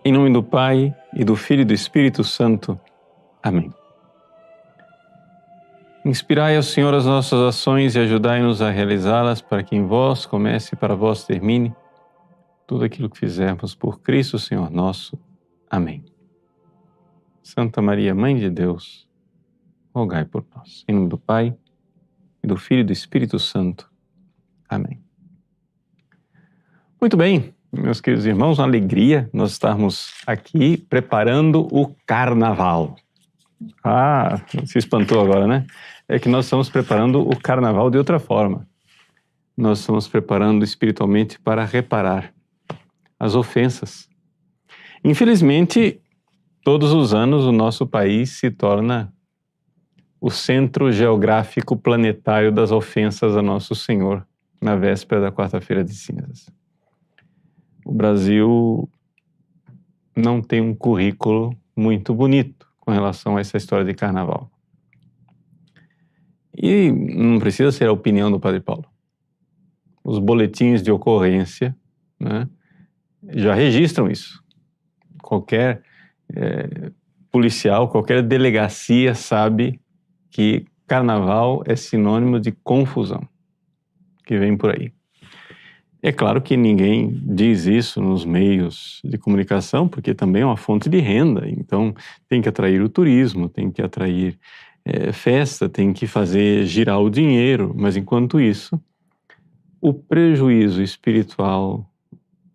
Em nome do Pai, e do Filho e do Espírito Santo. Amém. Inspirai ao Senhor as nossas ações e ajudai-nos a realizá-las, para que em vós comece e para vós termine tudo aquilo que fizermos por Cristo, Senhor nosso. Amém. Santa Maria, Mãe de Deus, rogai por nós. Em nome do Pai, e do Filho e do Espírito Santo. Amém. Muito bem, meus queridos irmãos, uma alegria nós estarmos aqui preparando o Carnaval. Ah, se espantou agora, né? É que nós estamos preparando o Carnaval de outra forma. Nós estamos preparando espiritualmente para reparar as ofensas. Infelizmente, todos os anos o nosso país se torna o centro geográfico planetário das ofensas a Nosso Senhor na véspera da quarta-feira de cinzas. O Brasil não tem um currículo muito bonito com relação a essa história de carnaval. E não precisa ser a opinião do Padre Paulo. Os boletins de ocorrência, né, já registram isso. Qualquer policial, qualquer delegacia sabe que carnaval é sinônimo de confusão que vem por aí. É claro que ninguém diz isso nos meios de comunicação, porque também é uma fonte de renda, então tem que atrair o turismo, tem que atrair festa, tem que fazer girar o dinheiro, mas enquanto isso, o prejuízo espiritual,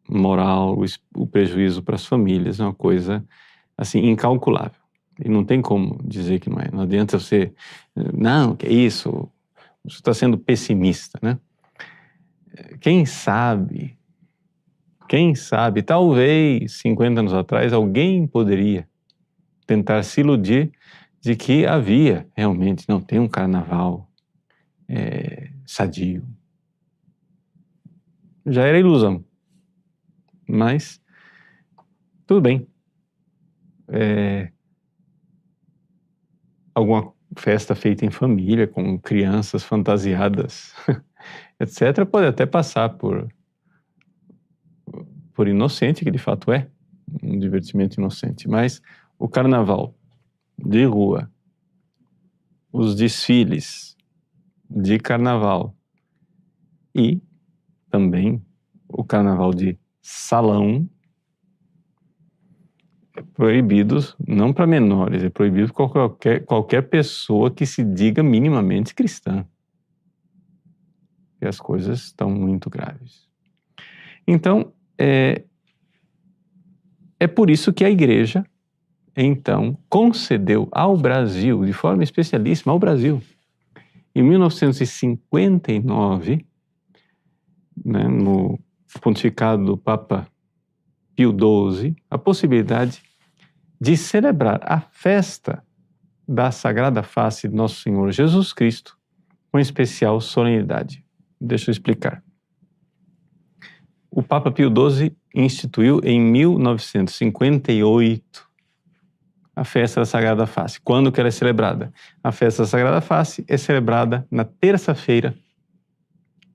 moral, o prejuízo para as famílias é uma coisa assim incalculável. E não tem como dizer que não é. Não adianta você, não, que é isso, você está sendo pessimista, né? Quem sabe, talvez 50 anos atrás alguém poderia tentar se iludir de que havia realmente, não, tem um carnaval sadio. Já era ilusão, mas tudo bem. Alguma festa feita em família, com crianças fantasiadas, etc., pode até passar por inocente, que de fato é um divertimento inocente, mas o carnaval de rua, os desfiles de carnaval e também o carnaval de salão é proibido não para menores, é proibido qualquer pessoa que se diga minimamente cristã. E as coisas estão muito graves. Então, é por isso que a Igreja, então, concedeu ao Brasil, de forma especialíssima ao Brasil, em 1959, né, no pontificado do Papa Pio XII, a possibilidade de celebrar a festa da Sagrada Face de Nosso Senhor Jesus Cristo com especial solenidade. Deixa eu explicar. O Papa Pio XII instituiu em 1958 a festa da Sagrada Face. Quando que ela é celebrada? A festa da Sagrada Face é celebrada na terça-feira,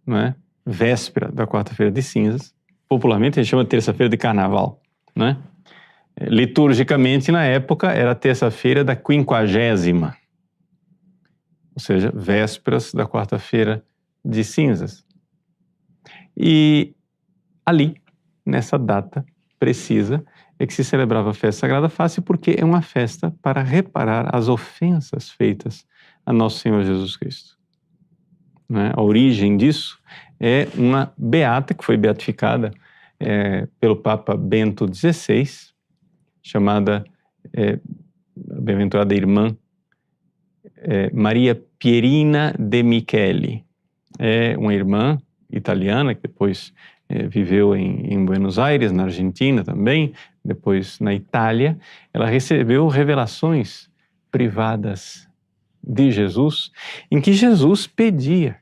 não é? Véspera da quarta-feira de cinzas. Popularmente a gente chama de terça-feira de carnaval, né? Liturgicamente, na época, era a terça-feira da 50ª, ou seja, vésperas da quarta-feira de cinzas. E ali, nessa data precisa, é que se celebrava a festa Sagrada Face, porque é uma festa para reparar as ofensas feitas a Nosso Senhor Jesus Cristo. Né? A origem disso é uma beata que foi beatificada pelo Papa Bento XVI, chamada a bem-aventurada irmã Maria Pierina de Micheli. É uma irmã italiana que depois viveu em Buenos Aires, na Argentina também, depois na Itália. Ela recebeu revelações privadas de Jesus, em que Jesus pedia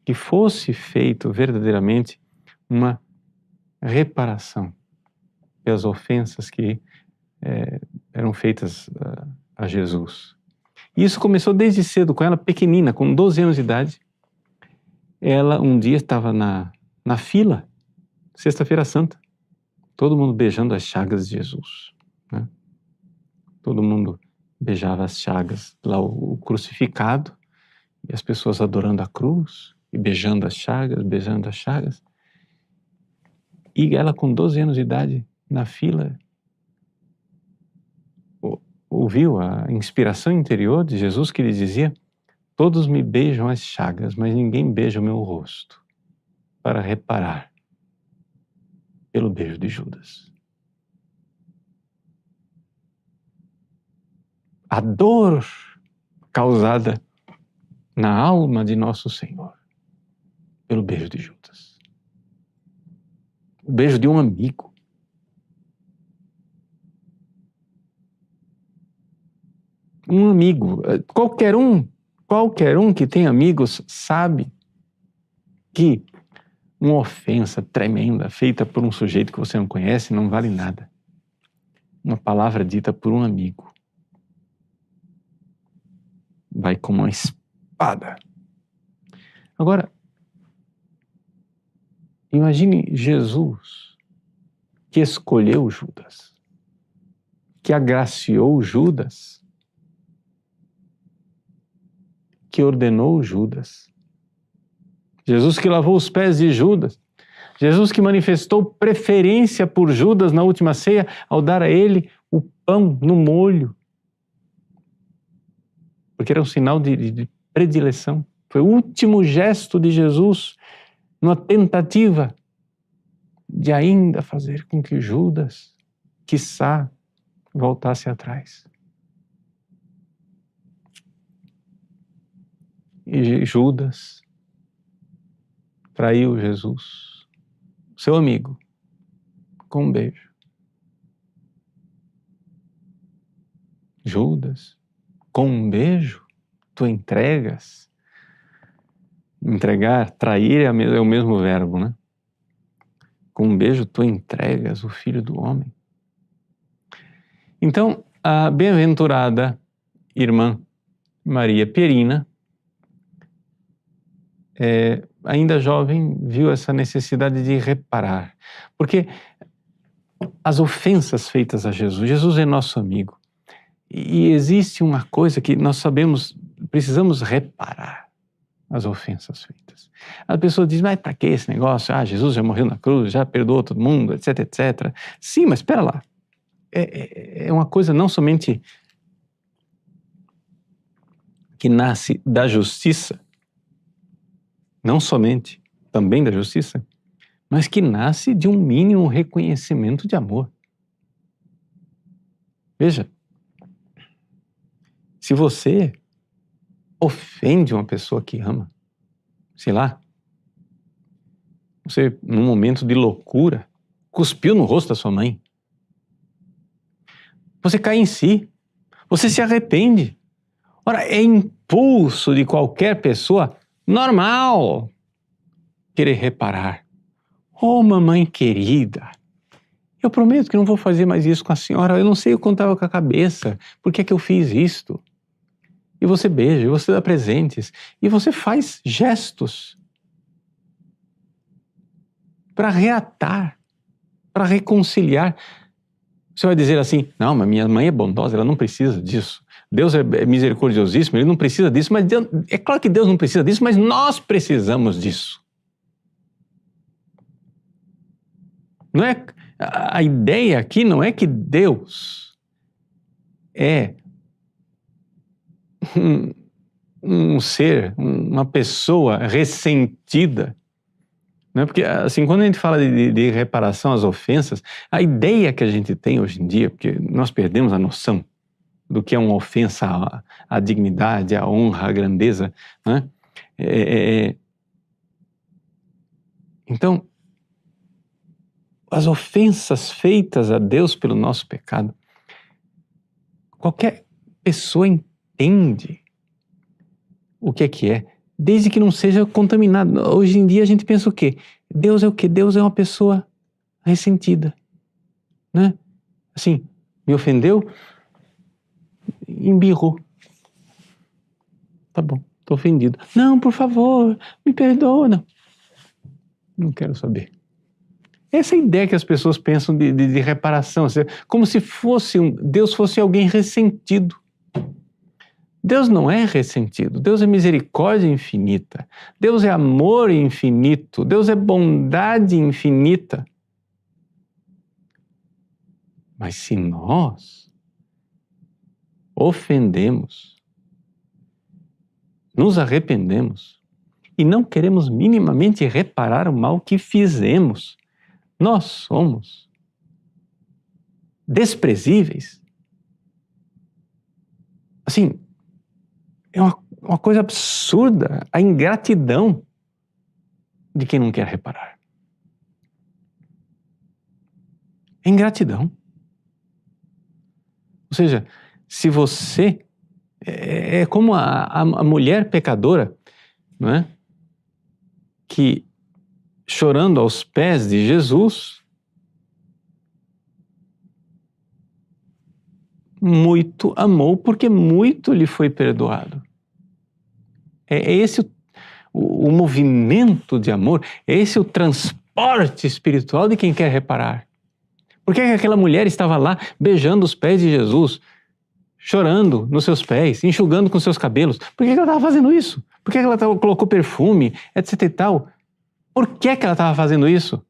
que fosse feito verdadeiramente uma reparação pelas ofensas que eram feitas a Jesus. E isso começou desde cedo, com ela pequenina, com 12 anos de idade. Ela um dia estava na fila, Sexta-feira Santa, Todo mundo beijando as chagas de Jesus, né? Todo mundo beijava as chagas, lá o crucificado, e as pessoas adorando a cruz, e beijando as chagas, beijando as chagas. E ela com 12 anos de idade, na fila, ouviu a inspiração interior de Jesus que lhe dizia: todos me beijam as chagas, mas ninguém beija o meu rosto para reparar pelo beijo de Judas. A dor causada na alma de nosso Senhor pelo beijo de Judas. O beijo de um amigo. Um amigo, qualquer um que tem amigos sabe que uma ofensa tremenda feita por um sujeito que você não conhece não vale nada. Uma palavra dita por um amigo vai como uma espada. Agora, imagine Jesus, que escolheu Judas, que agraciou Judas, que ordenou Judas. Jesus que lavou os pés de Judas. Jesus que manifestou preferência por Judas na última ceia ao dar a ele o pão no molho. Porque era um sinal de predileção. Foi o último gesto de Jesus numa tentativa de ainda fazer com que Judas, quiçá, voltasse atrás. E Judas traiu Jesus, seu amigo, com um beijo. Judas, com um beijo, tu entregas. Entregar, trair é o mesmo verbo, né? Com um beijo tu entregas o Filho do Homem. Então, a bem-aventurada irmã Maria Pierina, ainda jovem, viu essa necessidade de reparar. Porque as ofensas feitas a Jesus, Jesus é nosso amigo. E existe uma coisa que nós sabemos, precisamos reparar as ofensas feitas. A pessoa diz, mas para que esse negócio? Jesus já morreu na cruz, já perdoou todo mundo, etc, etc. Sim, mas espera lá. É uma coisa não somente que nasce da justiça, não somente, também da justiça, mas que nasce de um mínimo reconhecimento de amor. Veja, se você ofende uma pessoa que ama, sei lá, você, num momento de loucura, cuspiu no rosto da sua mãe, você cai em si, você se arrepende. Ora, é impulso de qualquer pessoa normal querer reparar. Oh, mamãe querida, eu prometo que não vou fazer mais isso com a senhora, eu não sei o que eu estava com a cabeça, por que é que eu fiz isto? E você beija, e você dá presentes, e você faz gestos para reatar, para reconciliar. Você vai dizer assim, não, mas minha mãe é bondosa, ela não precisa disso. Deus é misericordiosíssimo, Ele não precisa disso, mas Deus, é claro que Deus não precisa disso, mas nós precisamos disso. Não é, a ideia aqui não é que Deus é um ser, uma pessoa ressentida. Não é? Porque, assim, quando a gente fala de reparação às ofensas, a ideia que a gente tem hoje em dia, porque nós perdemos a noção do que é uma ofensa à dignidade, à honra, à grandeza, né? Então, as ofensas feitas a Deus pelo nosso pecado, qualquer pessoa entende o que é, desde que não seja contaminado. Hoje em dia a gente pensa o quê? Deus é o quê? Deus é uma pessoa ressentida, né? Assim, me ofendeu, embirrou. Tá bom, tô ofendido. Não, por favor, me perdoa. Não quero saber. Essa é a ideia que as pessoas pensam de reparação, como se Deus fosse alguém ressentido. Deus não é ressentido, Deus é misericórdia infinita, Deus é amor infinito, Deus é bondade infinita. Mas se nós ofendemos, nos arrependemos e não queremos minimamente reparar o mal que fizemos, nós somos desprezíveis. Assim, é uma coisa absurda a ingratidão de quem não quer reparar. É ingratidão. Ou seja, se você... É como a mulher pecadora, não é? Que, chorando aos pés de Jesus, muito amou, porque muito lhe foi perdoado. É esse o movimento de amor, é esse o transporte espiritual de quem quer reparar. Por que aquela mulher estava lá beijando os pés de Jesus, chorando nos seus pés, enxugando com seus cabelos? Por que ela estava fazendo isso? Por que ela colocou perfume, etc e tal? Por que ela estava fazendo isso?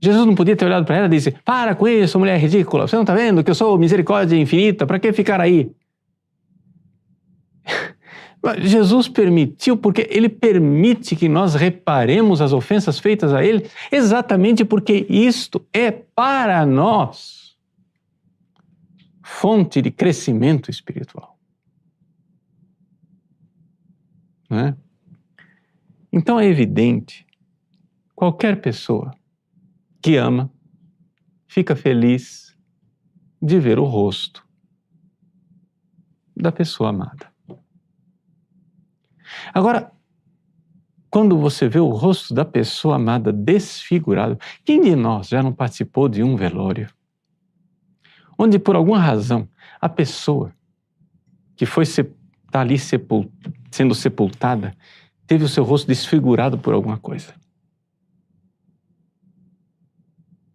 Jesus não podia ter olhado para ela e disse: para com isso, mulher ridícula, você não está vendo que eu sou misericórdia infinita, para que ficar aí? Jesus permitiu, porque Ele permite que nós reparemos as ofensas feitas a Ele, exatamente porque isto é para nós fonte de crescimento espiritual. Não é? Então é evidente, qualquer pessoa que ama, fica feliz de ver o rosto da pessoa amada. Agora, quando você vê o rosto da pessoa amada desfigurado, quem de nós já não participou de um velório, onde por alguma razão a pessoa que está ali sendo sepultada teve o seu rosto desfigurado por alguma coisa?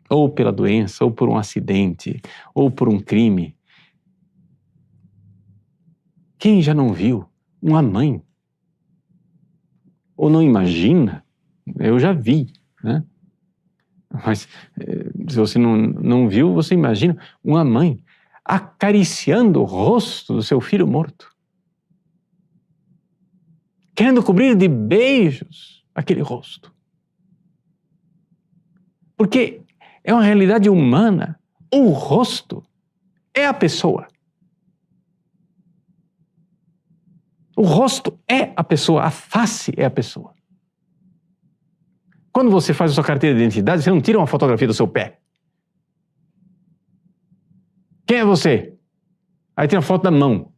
Ou pela doença, ou por um acidente, ou por um crime. Quem já não viu uma mãe? Ou não imagina? Eu já vi, né? Mas se você não viu, você imagina uma mãe acariciando o rosto do seu filho morto, querendo cobrir de beijos aquele rosto. Porque é uma realidade humana. O rosto é a pessoa. O rosto é a pessoa, a face é a pessoa. Quando você faz a sua carteira de identidade, você não tira uma fotografia do seu pé. Quem é você? Aí tem uma foto da mão.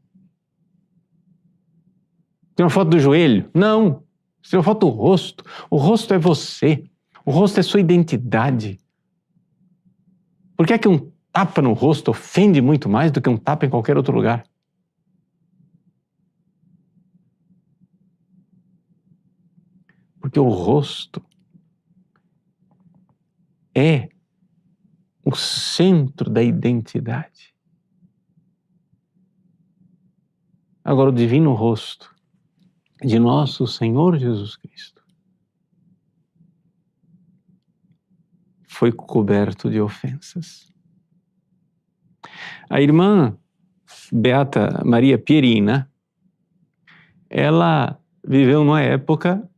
Tem uma foto do joelho. Não. Você tem uma foto do rosto. O rosto é você. O rosto é sua identidade. Por que é que um tapa no rosto ofende muito mais do que um tapa em qualquer outro lugar? Porque o rosto é o centro da identidade. Agora, o divino rosto de nosso Senhor Jesus Cristo foi coberto de ofensas. A irmã Beata Maria Pierina, ela viveu numa época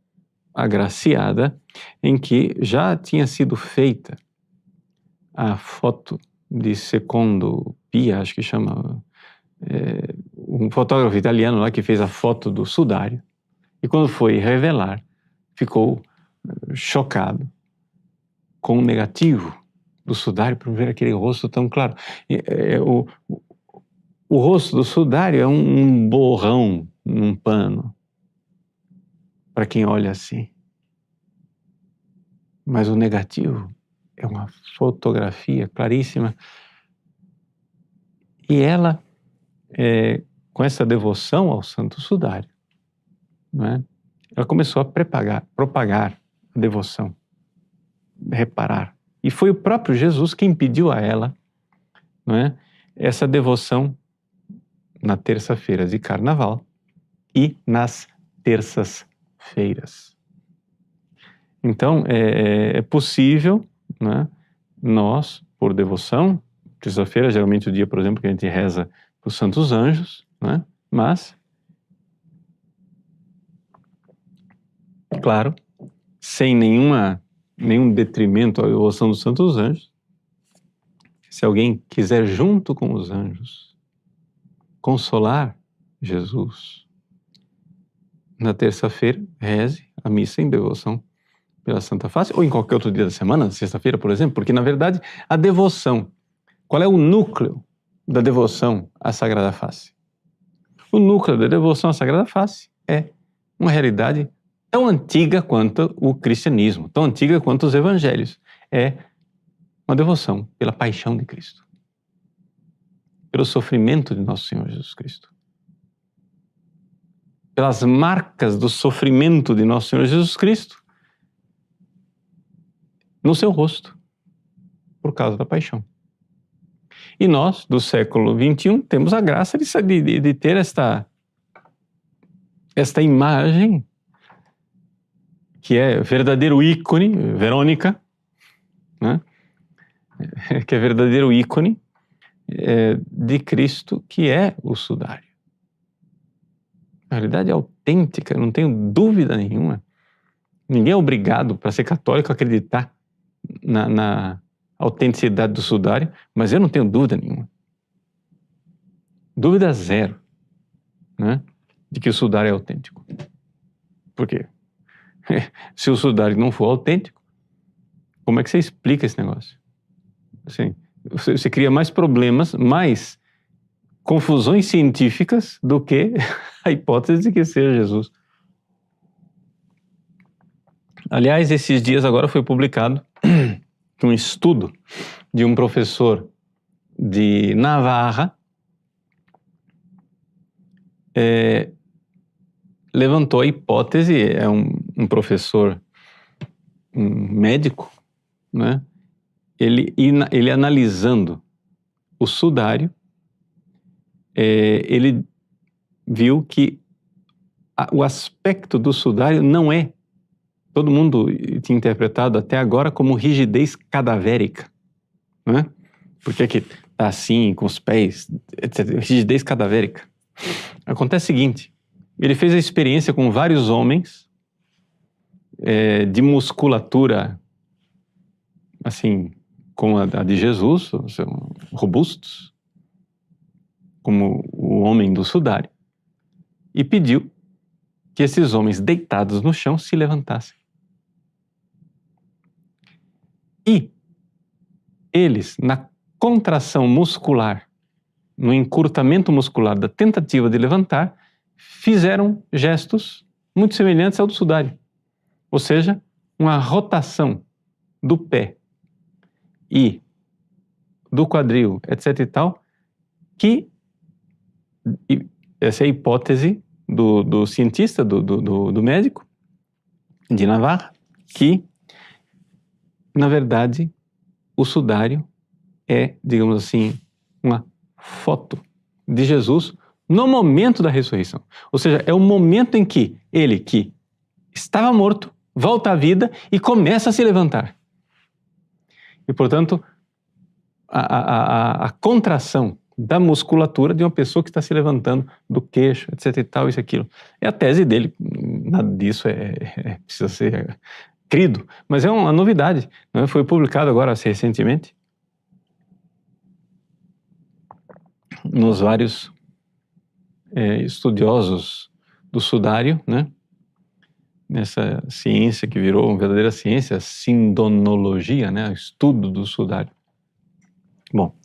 agraciada em que já tinha sido feita a foto de Secondo Pia, acho que chama, um fotógrafo italiano lá que fez a foto do sudário, e quando foi revelar, ficou chocado com o negativo do sudário por ver aquele rosto tão claro. O rosto do sudário é um borrão num pano, para quem olha assim. Mas o negativo é uma fotografia claríssima. E ela, com essa devoção ao Santo Sudário, não é? Ela começou a propagar a devoção reparar. E foi o próprio Jesus quem pediu a ela, não é, essa devoção na terça-feira de carnaval e nas terças-feiras. Então, é possível, né, nós, por devoção, terça-feira é geralmente o dia, por exemplo, que a gente reza para os santos anjos, né, mas, claro, sem nenhum detrimento à devoção dos santos anjos, se alguém quiser, junto com os anjos, consolar Jesus, na terça-feira, reze a missa em devoção pela Santa Face, ou em qualquer outro dia da semana, sexta-feira, por exemplo, porque, na verdade, a devoção, qual é o núcleo da devoção à Sagrada Face? O núcleo da devoção à Sagrada Face é uma realidade tão antiga quanto o cristianismo, tão antiga quanto os evangelhos. É uma devoção pela paixão de Cristo, pelo sofrimento de nosso Senhor Jesus Cristo, pelas marcas do sofrimento de nosso Senhor Jesus Cristo no seu rosto, por causa da paixão. E nós, do século XXI, temos a graça de ter esta imagem, que é verdadeiro ícone, Verônica, né? Que é verdadeiro ícone de Cristo, que é o sudário. A realidade é autêntica, não tenho dúvida nenhuma. Ninguém é obrigado, para ser católico, a acreditar na autenticidade do sudário, mas eu não tenho dúvida nenhuma. Dúvida zero, né, de que o sudário é autêntico. Por quê? Se o sudário não for autêntico, como é que você explica esse negócio? Assim, você cria mais problemas, mais confusões científicas do que a hipótese de que seja Jesus. Aliás, esses dias agora foi publicado um estudo de um professor de Navarra, levantou a hipótese, é um professor, um médico, né? Ele analisando o sudário, ele viu que o aspecto do sudário não é, todo mundo tinha interpretado até agora como rigidez cadavérica, né? Porque que tá assim, com os pés, etc. Rigidez cadavérica. Acontece o seguinte, ele fez a experiência com vários homens de musculatura, assim, como a de Jesus, robustos, como o homem do sudário, e pediu que esses homens deitados no chão se levantassem. E eles, na contração muscular, no encurtamento muscular da tentativa de levantar, fizeram gestos muito semelhantes ao do sudário. Ou seja, uma rotação do pé e do quadril, etc e tal, que essa é a hipótese do cientista, do médico de Navarra, que, na verdade, o sudário é, digamos assim, uma foto de Jesus no momento da ressurreição. Ou seja, é o momento em que ele, que estava morto, volta à vida e começa a se levantar. E, portanto, a contração da musculatura de uma pessoa que está se levantando do queixo, etc e tal, isso e aquilo. É a tese dele, nada disso precisa ser crido, mas é uma novidade, né? Foi publicado agora recentemente nos vários estudiosos do sudário, né? Nessa ciência que virou uma verdadeira ciência, a sindonologia, né? O estudo do sudário. Bom,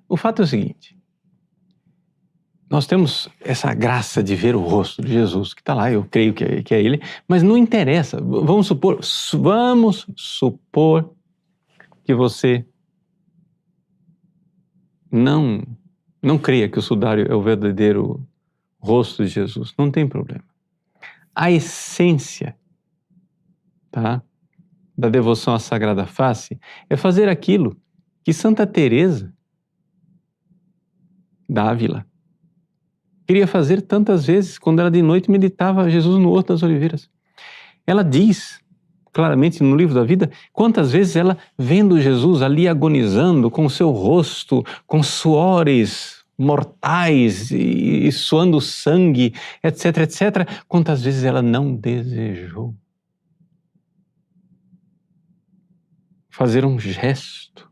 o fato é o seguinte, nós temos essa graça de ver o rosto de Jesus, que está lá, eu creio que é ele, mas não interessa, vamos supor que você não creia que o sudário é o verdadeiro rosto de Jesus, não tem problema. A essência, tá, da devoção à Sagrada Face é fazer aquilo que Santa Teresa d'Ávila queria fazer tantas vezes quando ela de noite meditava Jesus no Horto das Oliveiras. Ela diz claramente no Livro da Vida quantas vezes ela, vendo Jesus ali agonizando com o seu rosto, com suores mortais e suando sangue, etc, etc, quantas vezes ela não desejou fazer um gesto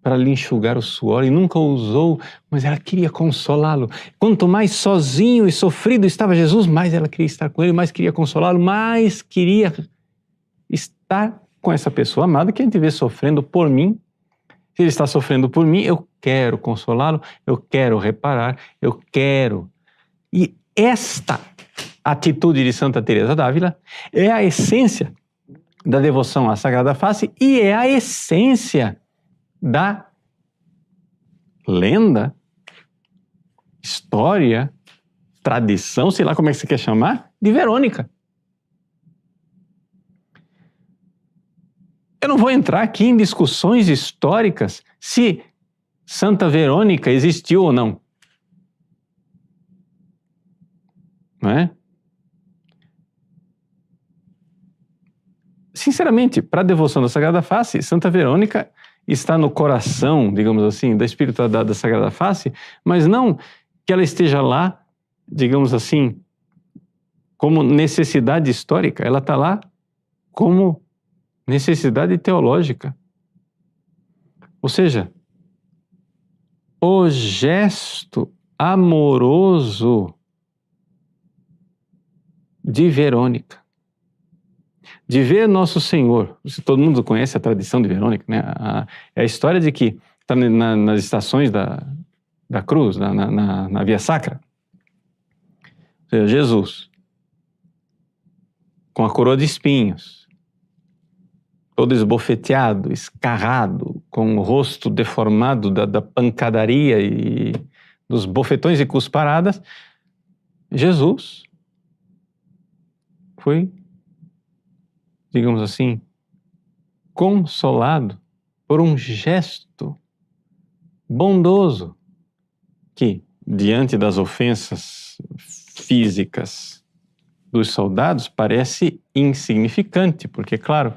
para lhe enxugar o suor e nunca ousou, mas ela queria consolá-lo. Quanto mais sozinho e sofrido estava Jesus, mais ela queria estar com ele, mais queria consolá-lo, mais queria estar com essa pessoa amada que a gente vê sofrendo por mim. Se ele está sofrendo por mim, eu quero consolá-lo, eu quero reparar, eu quero. E esta atitude de Santa Teresa d'Ávila é a essência da devoção à Sagrada Face e é a essência da lenda, história, tradição, sei lá como é que você quer chamar, de Verônica. Eu não vou entrar aqui em discussões históricas se Santa Verônica existiu ou não. Não é? Sinceramente, para a devoção da Sagrada Face, Santa Verônica está no coração, digamos assim, da espiritualidade da Sagrada Face, mas não que ela esteja lá, digamos assim, como necessidade histórica, ela está lá como necessidade teológica. Ou seja, o gesto amoroso de Verônica, de ver Nosso Senhor. Todo mundo conhece a tradição de Verônica, né? É a história de que está nas estações da cruz, na Via Sacra. Ou seja, Jesus, com a coroa de espinhos, todo esbofeteado, escarrado, com o rosto deformado da pancadaria e dos bofetões e cusparadas, Jesus foi, digamos assim, consolado por um gesto bondoso que, diante das ofensas físicas dos soldados, parece insignificante, porque, claro,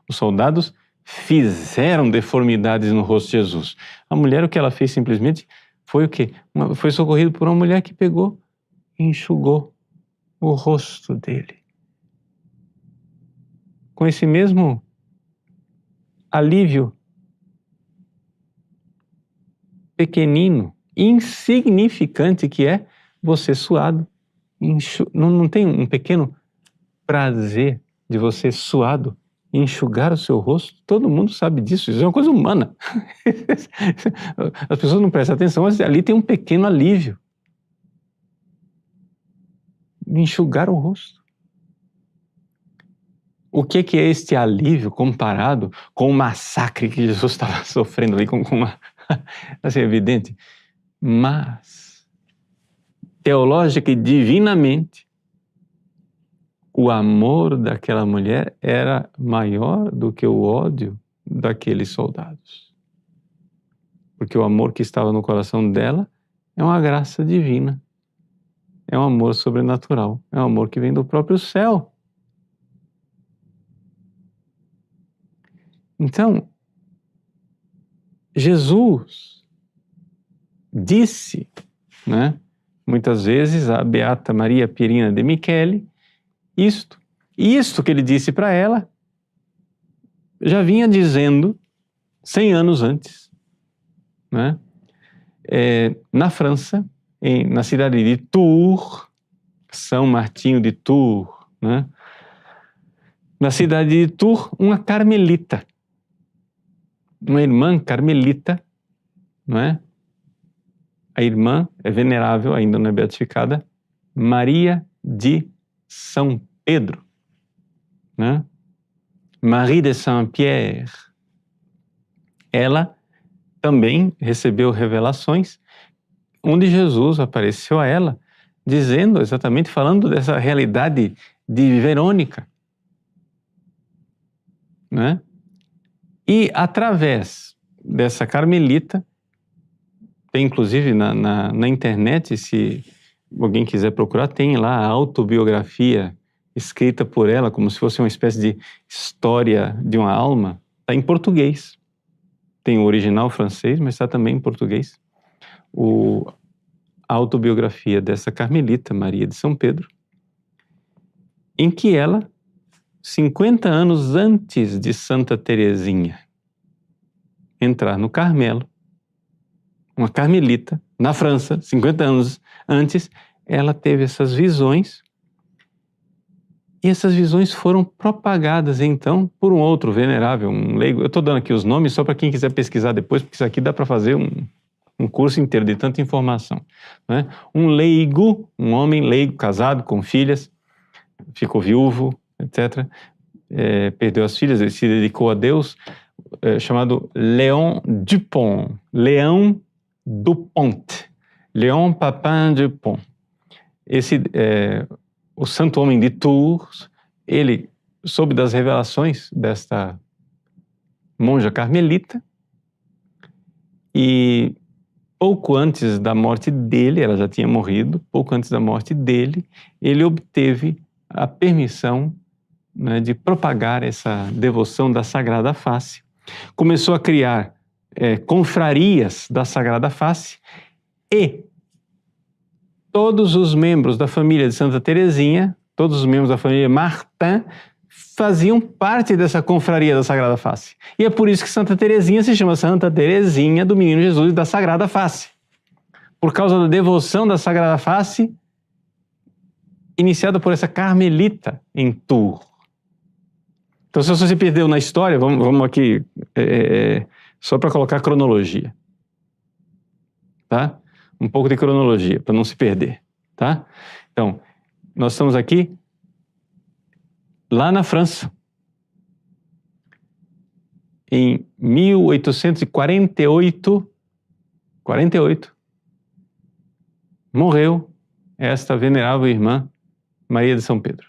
os soldados fizeram deformidades no rosto de Jesus. A mulher, o que ela fez simplesmente foi o quê? Foi socorrido por uma mulher que pegou e enxugou o rosto dele. Com esse mesmo alívio pequenino, insignificante que é você suado. Não tem um pequeno prazer de você suado enxugar o seu rosto? Todo mundo sabe disso, isso é uma coisa humana. As pessoas não prestam atenção, mas ali tem um pequeno alívio. Enxugar o rosto. O que é este alívio comparado com o massacre que Jesus estava sofrendo ali, com uma... assim, evidente. Mas, teológica e divinamente, o amor daquela mulher era maior do que o ódio daqueles soldados. Porque o amor que estava no coração dela é uma graça divina. É um amor sobrenatural. É um amor que vem do próprio céu. Então, Jesus disse, né, muitas vezes a Beata Maria Pierina de Michele, isto que ele disse para ela, já vinha dizendo 100 anos antes, né, na França, na cidade de Tours, São Martinho de Tours, né, na cidade de Tours, uma carmelita, uma irmã carmelita, não é? A irmã é venerável, ainda não é beatificada, Maria de São Pedro, né? Marie de Saint-Pierre. Ela também recebeu revelações onde Jesus apareceu a ela, dizendo exatamente, falando dessa realidade de Verônica, né? E através dessa carmelita, tem inclusive na internet, se alguém quiser procurar, tem lá a autobiografia escrita por ela, como se fosse uma espécie de história de uma alma. Está em português. Tem o original francês, mas está também em português. A autobiografia dessa carmelita, Maria de São Pedro, em que ela, 50 anos antes de Santa Teresinha entrar no Carmelo, uma carmelita, na França, 50 anos antes, ela teve essas visões, e essas visões foram propagadas, então, por um outro venerável, um leigo. Eu estou dando aqui os nomes só para quem quiser pesquisar depois, porque isso aqui dá para fazer um curso inteiro de tanta informação, né? Um leigo, um homem leigo, casado, com filhas, ficou viúvo, etc. Perdeu as filhas, ele se dedicou a Deus, chamado Léon Dupont. Léon Dupont. Léon Papin Dupont. Esse, o santo homem de Tours, ele soube das revelações desta monja carmelita, e pouco antes da morte dele, ela já tinha morrido, pouco antes da morte dele, ele obteve a permissão, né, de propagar essa devoção da Sagrada Face. Começou a criar confrarias da Sagrada Face, e todos os membros da família de Santa Teresinha, todos os membros da família Martin, faziam parte dessa confraria da Sagrada Face. E é por isso que Santa Teresinha se chama Santa Teresinha do Menino Jesus da Sagrada Face. Por causa da devoção da Sagrada Face, iniciada por essa carmelita em Tours. Então, se você perdeu na história, vamos aqui, só para colocar cronologia. Tá? Um pouco de cronologia, para não se perder. Tá? Então, nós estamos aqui lá na França, em 1848, morreu esta venerável irmã Maria de São Pedro.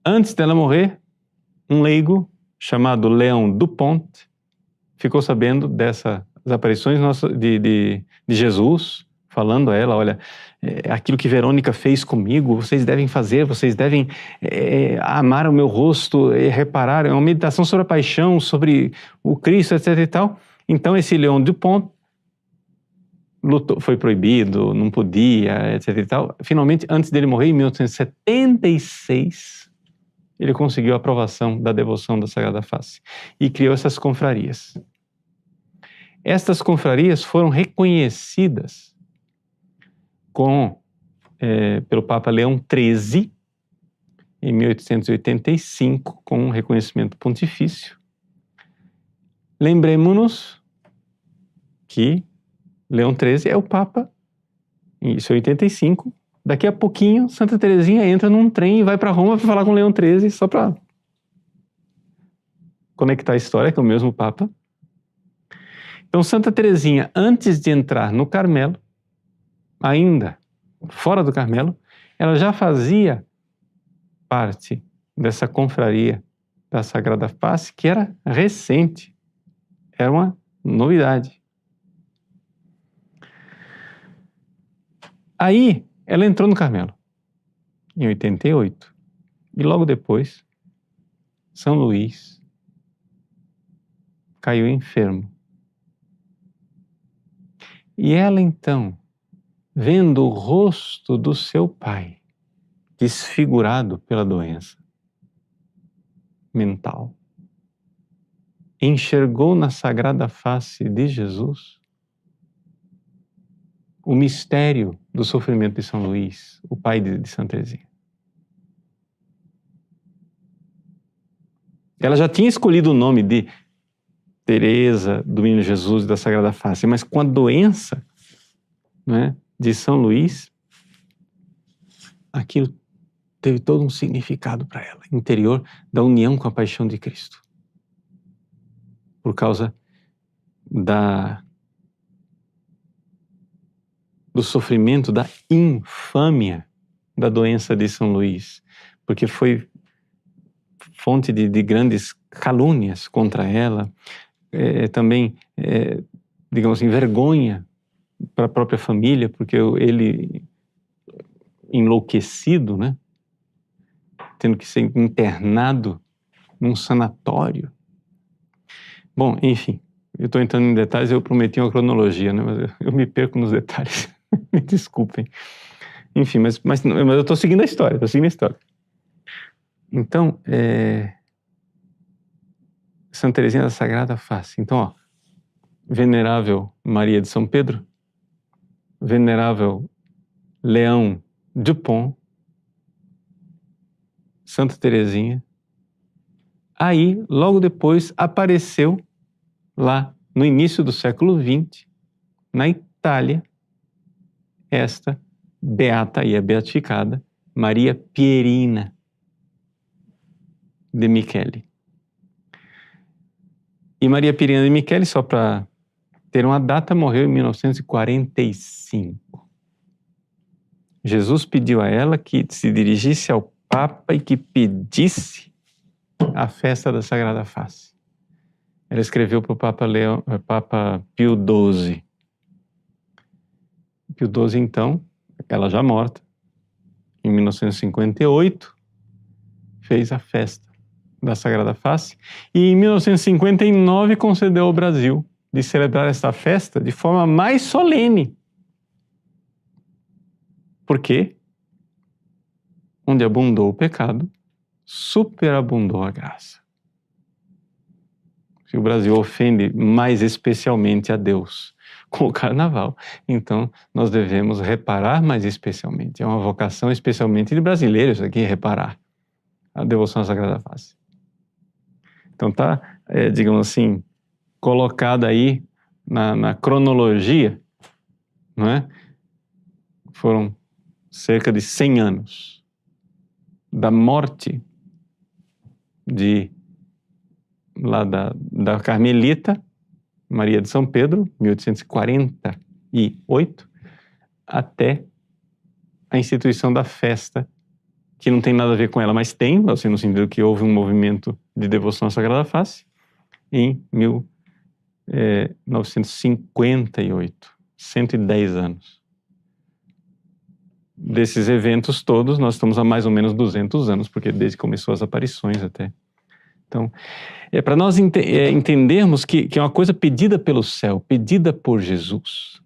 Antes dela morrer, um leigo chamado Léon Dupont ficou sabendo dessas aparições de Jesus, falando a ela: olha, aquilo que Verônica fez comigo, vocês devem fazer, vocês devem amar o meu rosto, reparar, é uma meditação sobre a paixão, sobre o Cristo, etc e tal. Então esse Léon Dupont lutou, foi proibido, não podia, etc e tal. Finalmente, antes dele morrer, em 1876, ele conseguiu a aprovação da devoção da Sagrada Face e criou essas confrarias. Estas confrarias foram reconhecidas pelo Papa Leão XIII, em 1885, com um reconhecimento pontifício. Lembremos-nos que Leão XIII é o Papa, isso é 85, daqui a pouquinho Santa Teresinha entra num trem e vai para Roma para falar com Leão XIII, só para conectar a história, que é o mesmo Papa. Então Santa Teresinha, antes de entrar no Carmelo, ainda fora do Carmelo, ela já fazia parte dessa confraria da Sagrada Face, que era recente, era uma novidade. Aí ela entrou no Carmelo, em 88, e logo depois, São Luís caiu enfermo. E ela então, vendo o rosto do seu pai desfigurado pela doença mental, enxergou na Sagrada Face de Jesus o mistério do sofrimento de São Luís, o pai de Santa Teresinha. Ela já tinha escolhido o nome de Teresa do Menino Jesus da Sagrada Face, mas com a doença, né, de São Luís, aquilo teve todo um significado para ela, interior da união com a paixão de Cristo. Por causa do sofrimento, da infâmia da doença de São Luís, porque foi fonte de grandes calúnias contra ela, também, digamos assim, vergonha para a própria família, porque ele, enlouquecido, né, tendo que ser internado num sanatório. Bom, enfim, eu estou entrando em detalhes, eu prometi uma cronologia, né, mas eu me perco nos detalhes, me desculpem. Enfim, mas eu estou seguindo a história, Então, Santa Teresinha da Sagrada Face. Então, ó, Venerável Maria de São Pedro, Venerável Leão Dupont, Santa Teresinha. Aí, logo depois, apareceu lá no início do século XX, na Itália, esta beata e beatificada Maria Pierina de Michele. E Maria Pierina de Michele, só para ter uma data, morreu em 1945. Jesus pediu a ela que se dirigisse ao Papa e que pedisse a festa da Sagrada Face. Ela escreveu para o Papa Pio XII. Pio XII, então, ela já morta, em 1958, fez a festa da Sagrada Face e em 1959 concedeu ao Brasil de celebrar esta festa de forma mais solene. Por quê? Onde abundou o pecado, superabundou a graça. Se o Brasil ofende mais especialmente a Deus com o carnaval, então nós devemos reparar mais especialmente. É uma vocação especialmente de brasileiros aqui, reparar a devoção à Sagrada Face. Então está, digamos assim, colocada aí na cronologia, não é? Foram cerca de 100 anos da morte lá da Carmelita Maria de São Pedro, 1848, até a instituição da festa, que não tem nada a ver com ela, mas tem, assim, no sentido que houve um movimento de devoção à Sagrada Face, em 1958, 110 anos. Desses eventos todos, nós estamos há mais ou menos 200 anos, porque desde que começou as aparições até. Então, para nós entendermos que é uma coisa pedida pelo céu, pedida por Jesus.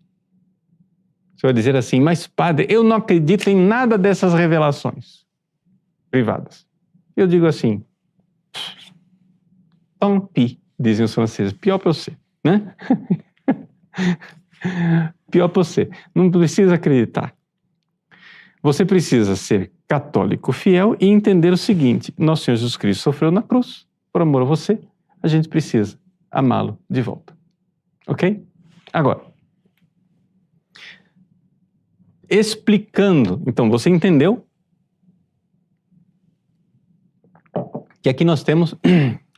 Você vai dizer assim, mas padre, eu não acredito em nada dessas revelações privadas. Eu digo assim, tant pis, dizem os franceses, pior para você, né? Pior para você, não precisa acreditar. Você precisa ser católico fiel e entender o seguinte, nosso Senhor Jesus Cristo sofreu na cruz, por amor a você, a gente precisa amá-lo de volta. Ok? Agora, explicando, então você entendeu que aqui nós temos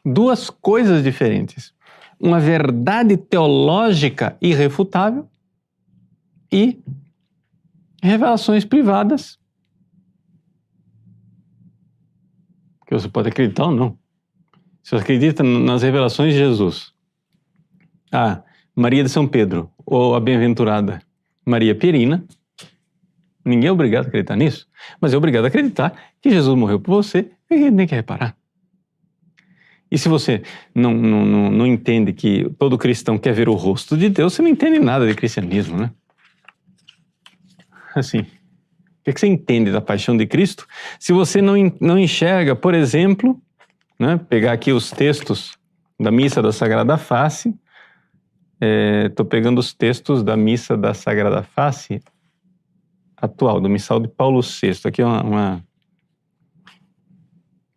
duas coisas diferentes. Uma verdade teológica irrefutável e revelações privadas que você pode acreditar ou não. Se você acredita nas revelações de Jesus, Maria de São Pedro ou a bem-aventurada Maria Pierina, ninguém é obrigado a acreditar nisso, mas é obrigado a acreditar que Jesus morreu por você e nem quer reparar. E se você não entende que todo cristão quer ver o rosto de Deus, você não entende nada de cristianismo, né? Assim, o que você entende da paixão de Cristo se você não enxerga, por exemplo, né, pegar aqui os textos da Missa da Sagrada Face, estou pegando os textos da Missa da Sagrada Face atual, do Missal de Paulo VI, aqui é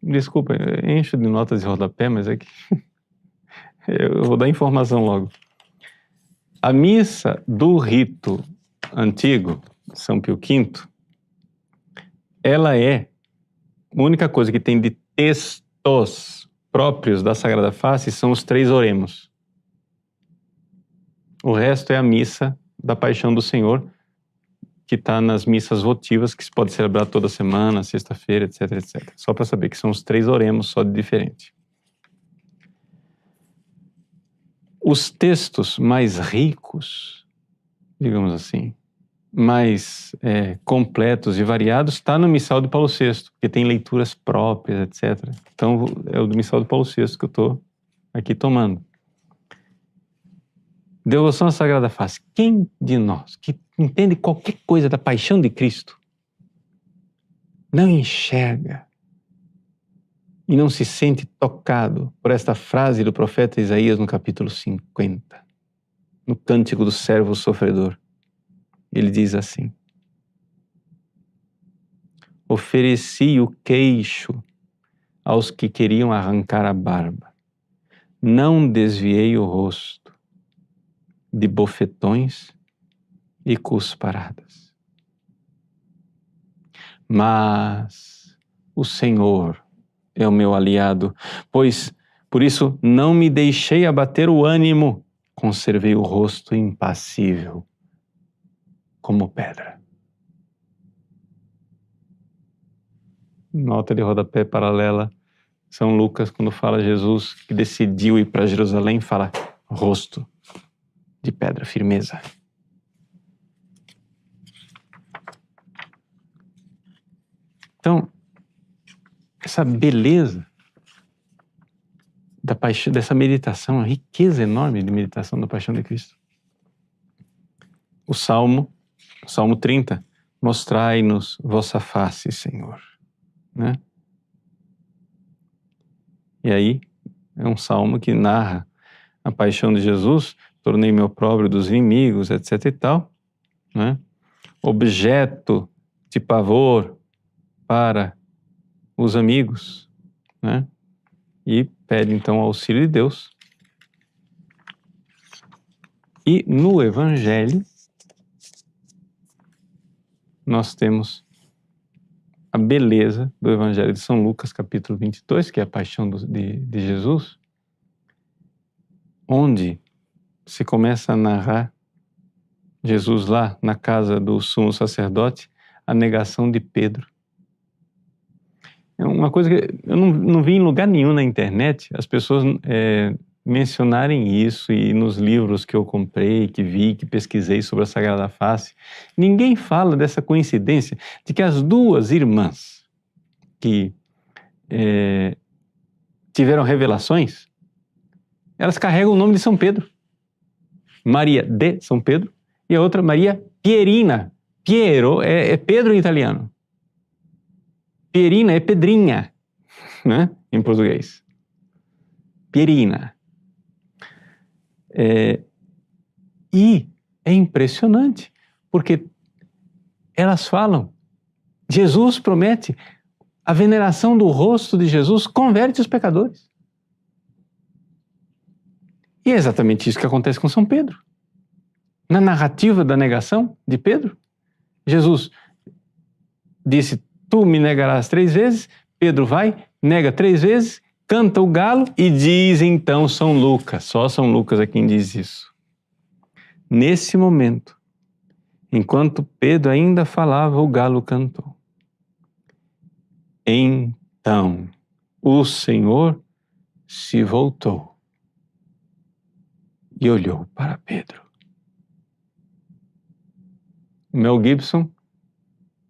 desculpa, eu encho de notas de rodapé, mas é que eu vou dar informação logo. A missa do rito antigo, São Pio V, ela é a única coisa que tem de textos próprios da Sagrada Face são os 3 oremos. O resto é a missa da Paixão do Senhor, que está nas missas votivas, que se pode celebrar toda semana, sexta-feira, etc, etc. Só para saber que são os 3 oremos, só de diferente. Os textos mais ricos, digamos assim, mais completos e variados, está no Missal de Paulo VI, que tem leituras próprias, etc. Então, é o do Missal de Paulo VI que eu estou aqui tomando. Devoção à Sagrada Face. Quem de nós que entende qualquer coisa da paixão de Cristo não enxerga e não se sente tocado por esta frase do profeta Isaías no capítulo 50, no Cântico do Servo Sofredor? Ele diz assim: ofereci o queixo aos que queriam arrancar a barba, não desviei o rosto de bofetões e cusparadas. Mas o Senhor é o meu aliado, pois por isso não me deixei abater o ânimo, conservei o rosto impassível como pedra. Nota de rodapé paralela, São Lucas, quando fala Jesus que decidiu ir para Jerusalém, fala rosto de pedra, firmeza. Então, essa beleza da paixão, dessa meditação, a riqueza enorme de meditação da paixão de Cristo. O Salmo 30, mostrai-nos vossa face, Senhor. Né? E aí, é um salmo que narra a paixão de Jesus, tornei-me opróbrio dos inimigos, etc e tal, né? Objeto de pavor para os amigos, né? E pede então o auxílio de Deus. E no Evangelho, nós temos a beleza do Evangelho de São Lucas, capítulo 22, que é a paixão de Jesus, onde se começa a narrar Jesus lá na casa do sumo sacerdote, a negação de Pedro. É uma coisa que eu não vi em lugar nenhum na internet as pessoas mencionarem isso, e nos livros que eu comprei, que vi, que pesquisei sobre a Sagrada Face, ninguém fala dessa coincidência de que as duas irmãs que tiveram revelações, elas carregam o nome de São Pedro. Maria de São Pedro e a outra Maria Pierina. Piero é Pedro em italiano. Pierina é Pedrinha, né? Em português. Pierina. E é impressionante, porque elas falam, Jesus promete, a veneração do rosto de Jesus converte os pecadores. E é exatamente isso que acontece com São Pedro. Na narrativa da negação de Pedro, Jesus disse, tu me negarás 3 vezes, Pedro vai, nega 3 vezes, canta o galo e diz então São Lucas, só São Lucas é quem diz isso. Nesse momento, enquanto Pedro ainda falava, o galo cantou. Então, o Senhor se voltou e olhou para Pedro. O Mel Gibson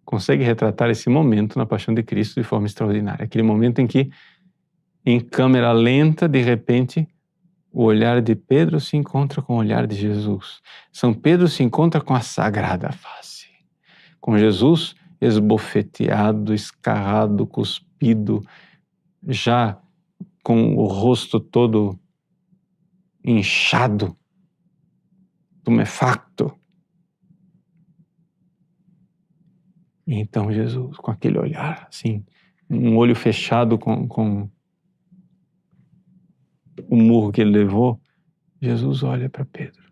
consegue retratar esse momento na Paixão de Cristo de forma extraordinária. Aquele momento em que, em câmera lenta, de repente, o olhar de Pedro se encontra com o olhar de Jesus. São Pedro se encontra com a Sagrada Face. Com Jesus esbofeteado, escarrado, cuspido, já com o rosto todo inchado, tumefacto. E então Jesus, com aquele olhar, assim, um olho fechado com o murro que ele levou, Jesus olha para Pedro.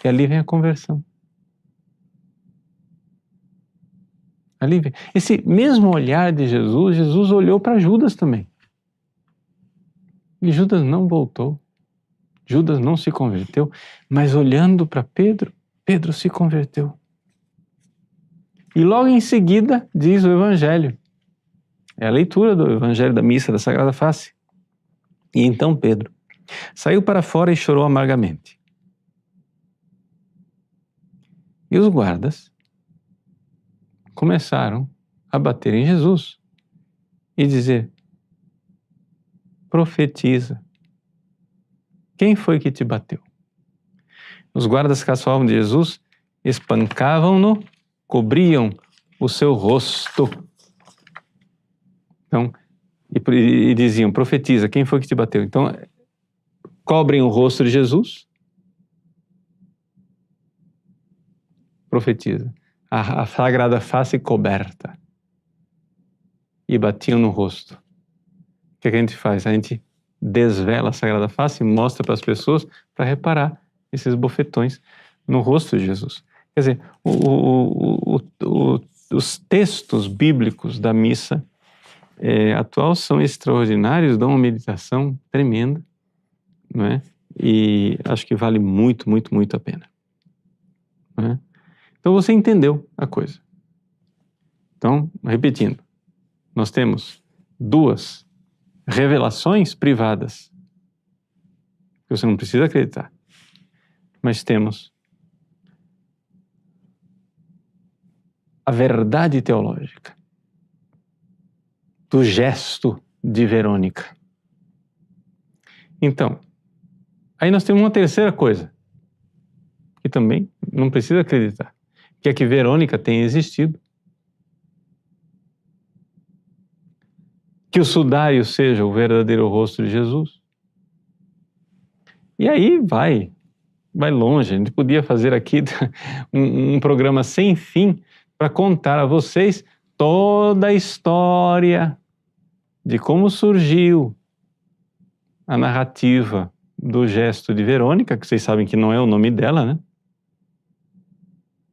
E ali vem a conversão. Ali vem. Esse mesmo olhar de Jesus, Jesus olhou para Judas também. E Judas não voltou. Judas não se converteu, mas olhando para Pedro, Pedro se converteu. E logo em seguida diz o Evangelho. É a leitura do Evangelho da missa da Sagrada Face. E então Pedro saiu para fora e chorou amargamente. E os guardas começaram a bater em Jesus e dizer: profetiza, quem foi que te bateu? Os guardas caçoavam de Jesus, espancavam-no, cobriam o seu rosto. Então, e diziam: profetiza, quem foi que te bateu? Então, cobrem o rosto de Jesus, profetiza. A Sagrada Face coberta. E batiam no rosto. O que a gente faz? A gente desvela a Sagrada Face e mostra para as pessoas para reparar esses bofetões no rosto de Jesus. Quer dizer, os textos bíblicos da missa atual são extraordinários, dão uma meditação tremenda, não é? E acho que vale muito, muito, muito a pena. Não é? Então você entendeu a coisa. Então, repetindo, nós temos duas revelações privadas, que você não precisa acreditar, mas temos a verdade teológica do gesto de Verônica. Então, aí nós temos uma terceira coisa, que também não precisa acreditar, que é que Verônica tem existido, que o sudário seja o verdadeiro rosto de Jesus. E aí vai longe. A gente podia fazer aqui um programa sem fim para contar a vocês toda a história de como surgiu a narrativa do gesto de Verônica, que vocês sabem que não é o nome dela, né?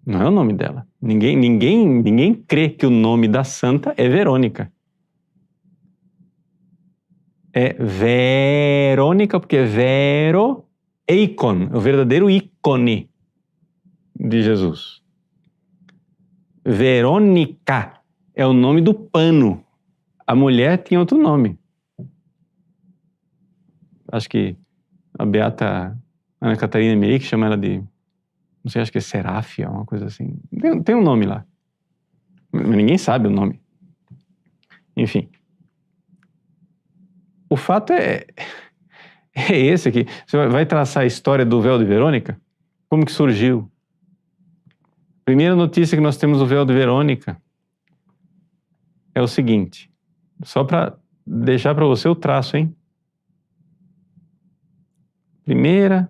Não é o nome dela. Ninguém crê que o nome da santa é Verônica. É Verônica, porque é Vero Eikon, o verdadeiro ícone de Jesus. Verônica é o nome do pano. A mulher tinha outro nome. Acho que a beata Ana Catarina Emmerich chama ela de, não sei, acho que é Seráfia, uma coisa assim. Tem um nome lá. Mas ninguém sabe o nome. Enfim. O fato é esse aqui. Você vai traçar a história do véu de Verônica? Como que surgiu? Primeira notícia que nós temos do véu de Verônica é o seguinte, só para deixar para você o traço, hein? Primeira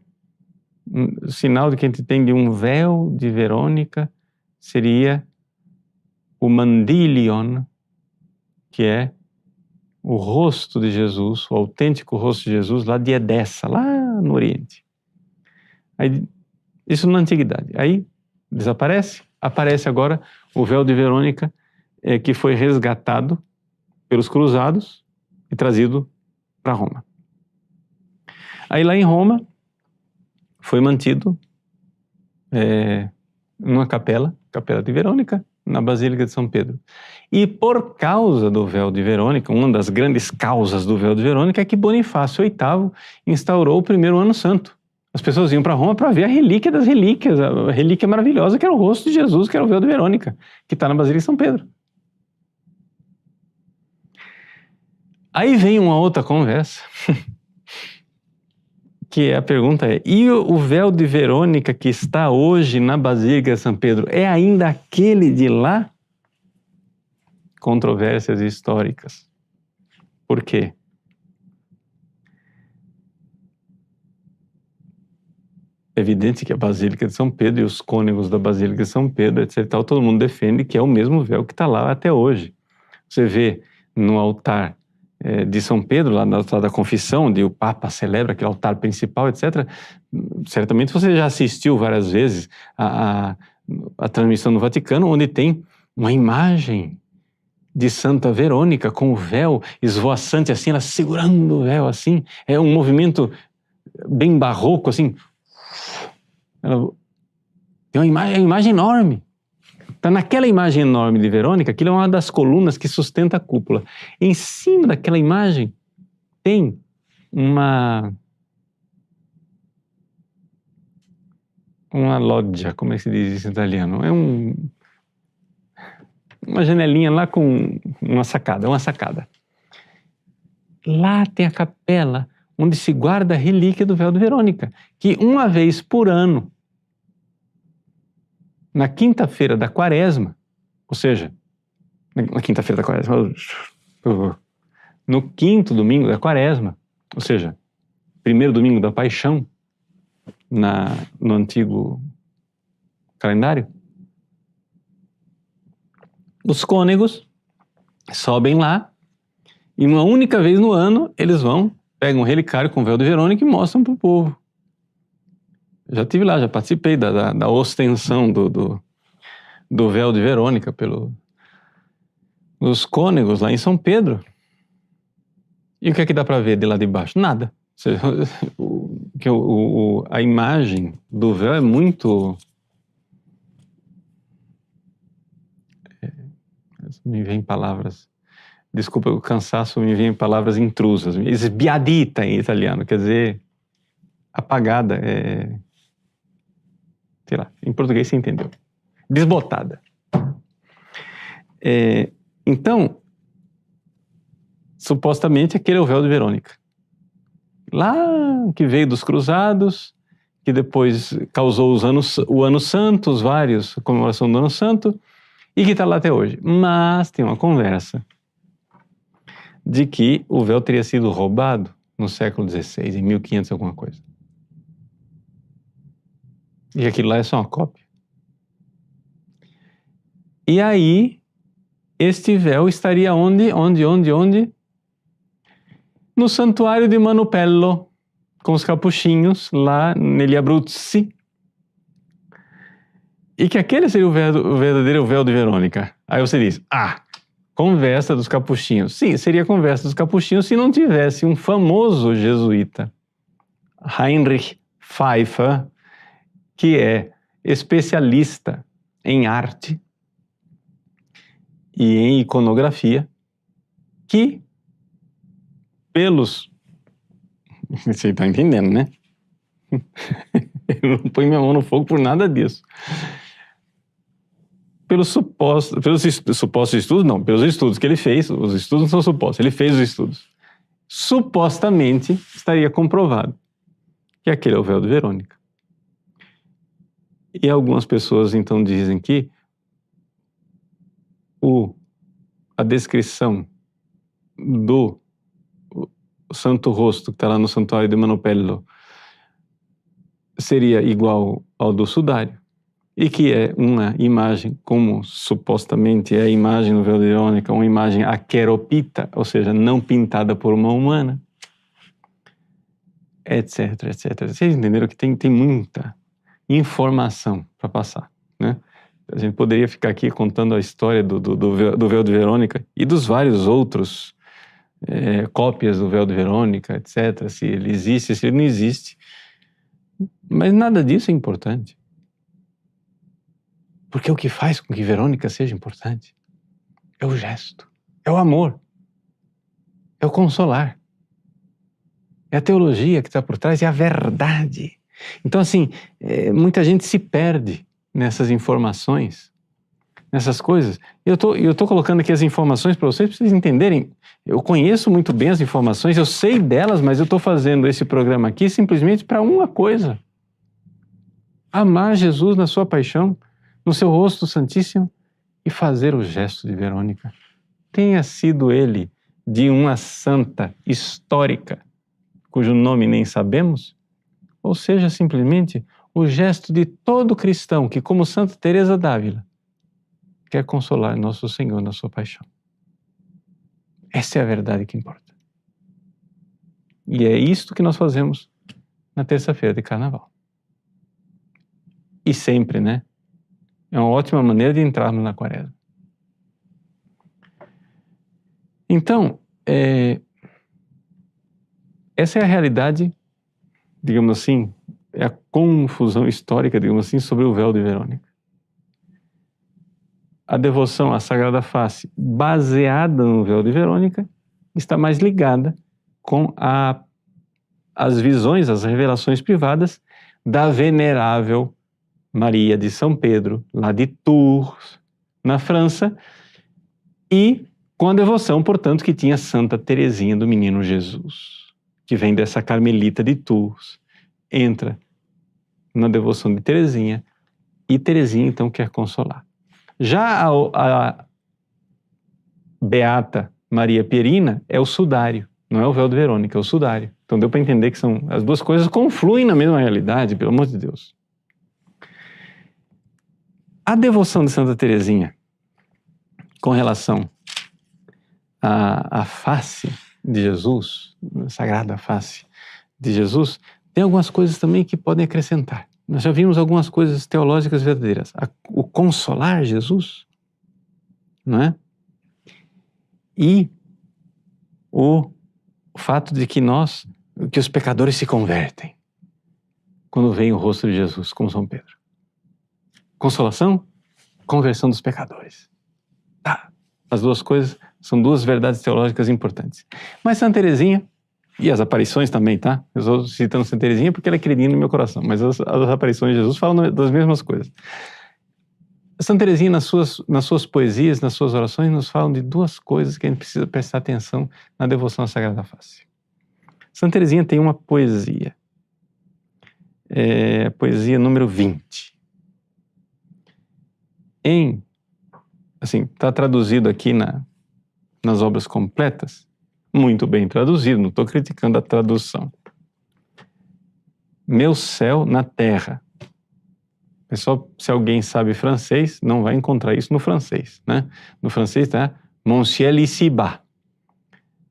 sinal de que a gente tem de um véu de Verônica seria o mandilion, que é o rosto de Jesus, o autêntico rosto de Jesus lá de Edessa, lá no Oriente. Aí, isso na Antiguidade. Aí desaparece, aparece agora o véu de Verônica, que foi resgatado pelos cruzados e trazido para Roma. Aí lá em Roma foi mantido numa capela de Verônica, na Basílica de São Pedro. E por causa do véu de Verônica, uma das grandes causas do véu de Verônica é que Bonifácio VIII instaurou o primeiro ano santo. As pessoas iam para Roma para ver a relíquia das relíquias, a relíquia maravilhosa que era o rosto de Jesus, que era o véu de Verônica, que está na Basílica de São Pedro. Aí vem uma outra conversa, que a pergunta é, e o véu de Verônica que está hoje na Basílica de São Pedro é ainda aquele de lá? Controvérsias históricas. Por quê? É evidente que a Basílica de São Pedro e os cônegos da Basílica de São Pedro, etc., todo mundo defende que é o mesmo véu que está lá até hoje. Você vê no altar de São Pedro, lá no altar da Confissão, onde o Papa celebra aquele altar principal, etc., certamente você já assistiu várias vezes a transmissão no Vaticano, onde tem uma imagem de Santa Verônica com o véu esvoaçante assim, ela segurando o véu assim, é um movimento bem barroco assim, ela Tem uma imagem enorme. Então, naquela imagem enorme de Verônica, aquilo é uma das colunas que sustenta a cúpula. Em cima daquela imagem tem uma loggia, como é que se diz isso em italiano? É uma janelinha lá com uma sacada. Lá tem a capela onde se guarda a relíquia do véu de Verônica, que uma vez por ano, na quinta-feira da quaresma, ou seja, na quinta-feira da quaresma, no quinto domingo da quaresma, ou seja, primeiro domingo da paixão, no antigo calendário, os cônegos sobem lá e uma única vez no ano eles pegam um relicário com o véu de Verônica e mostram para o povo. Já estive lá, já participei da ostensión do véu de Verônica pelos cônegos lá em São Pedro. E o que é que dá para ver de lá de baixo? Nada. Ou seja, a imagem do véu é muito... Me vem palavras... Desculpa, o cansaço me vem palavras intrusas. Sbiadita em italiano, quer dizer, apagada. Sei lá, em português você entendeu. Desbotada. Então, supostamente aquele é o véu de Verônica. Lá que veio dos cruzados, que depois causou o Ano Santo, a comemoração do Ano Santo, e que está lá até hoje. Mas tem uma conversa de que o véu teria sido roubado no século XVI, em 1500 alguma coisa. E aquilo lá é só uma cópia. E aí, este véu estaria onde? No santuário de Manupello, com os capuchinhos, lá negli Abruzzi. E que aquele seria o verdadeiro véu de Verônica. Aí você diz, conversa dos capuchinhos. Sim, seria conversa dos capuchinhos se não tivesse um famoso jesuíta, Heinrich Pfeiffer, que é especialista em arte e em iconografia, que você está entendendo, né? Eu não ponho minha mão no fogo por nada disso. Pelos supostos estudos, não, pelos estudos que ele fez, os estudos não são supostos, ele fez os estudos. Supostamente estaria comprovado que aquele é o véu de Verônica. E algumas pessoas então dizem que a descrição do Santo Rosto que está lá no Santuário de Manupello seria igual ao do Sudário, e que é uma imagem, como supostamente é a imagem do véu de Verônica, uma imagem aqueropita, ou seja, não pintada por uma humana, etc, etc. Vocês entenderam que tem muita informação para passar, né? A gente poderia ficar aqui contando a história do véu de Verônica e dos vários outros cópias do véu de Verônica, etc. Se ele existe, se ele não existe. Mas nada disso é importante. Porque o que faz com que Verônica seja importante é o gesto, é o amor, é o consolar, é a teologia que está por trás, é a verdade. Então, assim, muita gente se perde nessas informações, nessas coisas. Eu tô colocando aqui as informações para vocês entenderem. Eu conheço muito bem as informações, eu sei delas, mas eu estou fazendo esse programa aqui simplesmente para uma coisa: amar Jesus na sua paixão, no seu rosto santíssimo, e fazer o gesto de Verônica. Tenha sido ele de uma santa histórica, cujo nome nem sabemos, ou seja, simplesmente o gesto de todo cristão que, como Santa Teresa d'Ávila, quer consolar nosso Senhor na sua paixão. Essa é a verdade que importa. E é isto que nós fazemos na terça-feira de Carnaval. E sempre, né? É uma ótima maneira de entrarmos na Quaresma. Então, essa é a realidade, digamos assim, é a confusão histórica, digamos assim, sobre o véu de Verônica. A devoção à Sagrada Face, baseada no véu de Verônica, está mais ligada com as visões, as revelações privadas da venerável Maria de São Pedro, lá de Tours, na França, e com a devoção, portanto, que tinha Santa Teresinha do Menino Jesus, que vem dessa carmelita de Tours, entra na devoção de Teresinha, e Teresinha então quer consolar. Já a Beata Maria Pierina é o sudário, não é o véu de Verônica, é o sudário. Então deu para entender que as duas coisas confluem na mesma realidade, pelo amor de Deus. A devoção de Santa Teresinha com relação à face de Jesus, a Sagrada Face de Jesus, tem algumas coisas também que podem acrescentar. Nós já vimos algumas coisas teológicas verdadeiras. O consolar Jesus, não é? E o fato de que os pecadores se convertem quando veem o rosto de Jesus, como São Pedro. Consolação, conversão dos pecadores. Tá. As duas coisas são duas verdades teológicas importantes. Mas Santa Teresinha, e as aparições também, tá? Eu estou citando Santa Teresinha porque ela é queridinha no meu coração, mas as aparições de Jesus falam das mesmas coisas. Santa Teresinha, nas suas poesias, nas suas orações, nos falam de duas coisas que a gente precisa prestar atenção na devoção à Sagrada Face. Santa Teresinha tem uma poesia, poesia número 20. Está traduzido aqui nas obras completas, muito bem traduzido, não estou criticando a tradução. Meu céu na terra. Pessoal, se alguém sabe francês, não vai encontrar isso no francês, né? No francês tá Mon ciel ici-bas,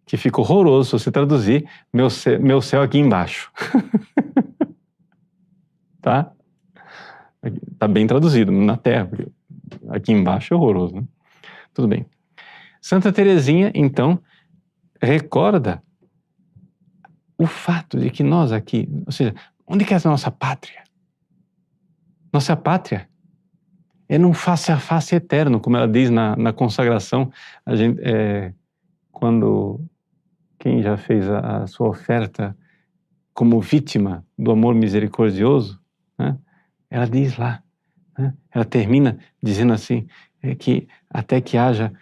que fica horroroso se você traduzir meu céu aqui embaixo. Tá? Tá bem traduzido, na terra, porque aqui embaixo é horroroso, né? Tudo bem. Santa Teresinha, então, recorda o fato de que nós aqui, ou seja, onde que é a nossa pátria? Nossa pátria é num face a face eterno, como ela diz na consagração. A gente, quando quem já fez a sua oferta como vítima do amor misericordioso, né, ela diz lá, né, ela termina dizendo assim, que até que haja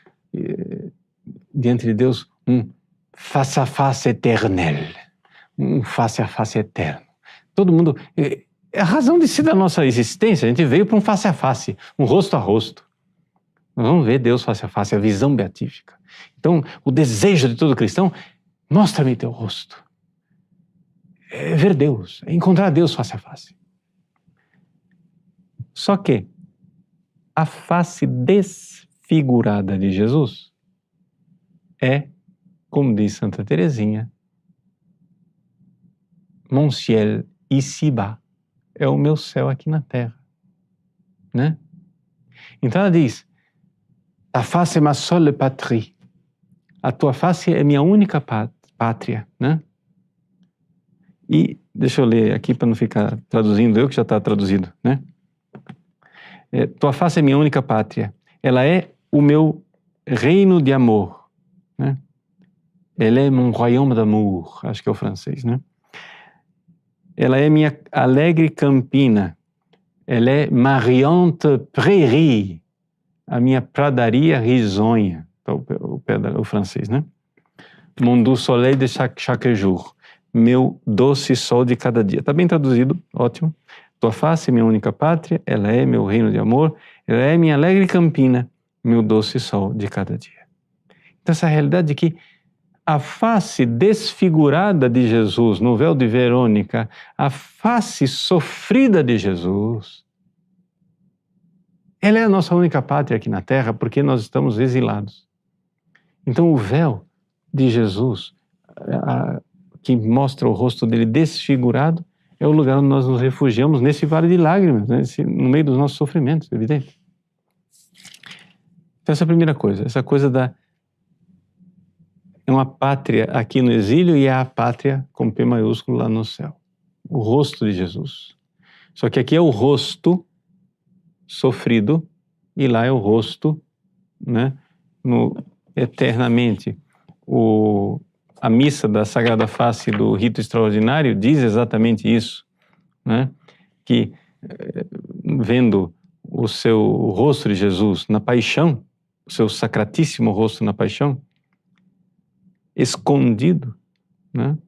diante de Deus um face a face éternel, um face a face eterno. Todo mundo... É a razão de ser da nossa existência. A gente veio para um face a face, um rosto a rosto. Nós vamos ver Deus face a face, a visão beatífica. Então, o desejo de todo cristão, mostra-me teu rosto. É ver Deus, é encontrar Deus face a face. Só que a face desfigurada de Jesus é, como diz Santa Teresinha, mon ciel ici-bas. É o meu céu aqui na terra, né? Então ela diz, ta face est ma seule patrie. A tua face é minha única pátria, né? E deixa eu ler aqui para não ficar traduzindo, eu que já está traduzido, né? Tua face é minha única pátria. Ela é o meu reino de amor, né? Elle est mon royaume d'amour, acho que é o francês, né? Ela é minha alegre campina, ela é ma riante prairie, a minha pradaria risonha, o francês, né? Mon doux soleil de chaque jour, meu doce sol de cada dia. Está bem traduzido, ótimo. Tua face é minha única pátria, ela é meu reino de amor, ela é minha alegre campina, meu doce sol de cada dia. Então essa realidade de que a face desfigurada de Jesus no véu de Verônica, a face sofrida de Jesus, ela é a nossa única pátria aqui na Terra porque nós estamos exilados. Então o véu de Jesus, que mostra o rosto dele desfigurado, é o lugar onde nós nos refugiamos nesse vale de lágrimas, né? No meio dos nossos sofrimentos, evidente. Então essa é a primeira coisa, essa coisa é uma pátria aqui no exílio e é a pátria com P maiúsculo lá no céu. O rosto de Jesus. Só que aqui é o rosto sofrido e lá é o rosto, né, eternamente. A missa da Sagrada Face do Rito Extraordinário diz exatamente isso, né, que vendo o seu rosto de Jesus na paixão, o seu sacratíssimo rosto na paixão, escondido, né,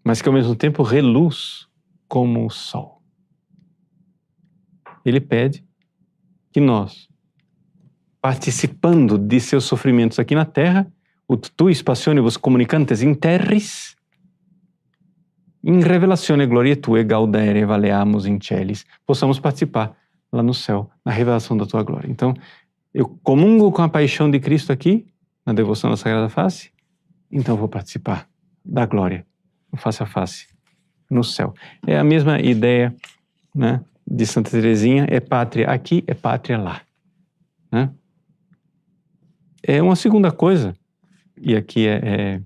mas que ao mesmo tempo reluz como o sol. Ele pede que nós, participando de seus sofrimentos aqui na terra, ut tuis passionibus communicantes in terris, in revelatione gloriae tue gaudere valeamus in celis, possamos participar lá no céu, na revelação da tua glória. Então, eu comungo com a paixão de Cristo aqui, na devoção da Sagrada Face, então vou participar da glória, face a face, no céu. É a mesma ideia, né, de Santa Teresinha, é pátria aqui, é pátria lá, né? É uma segunda coisa, e aqui é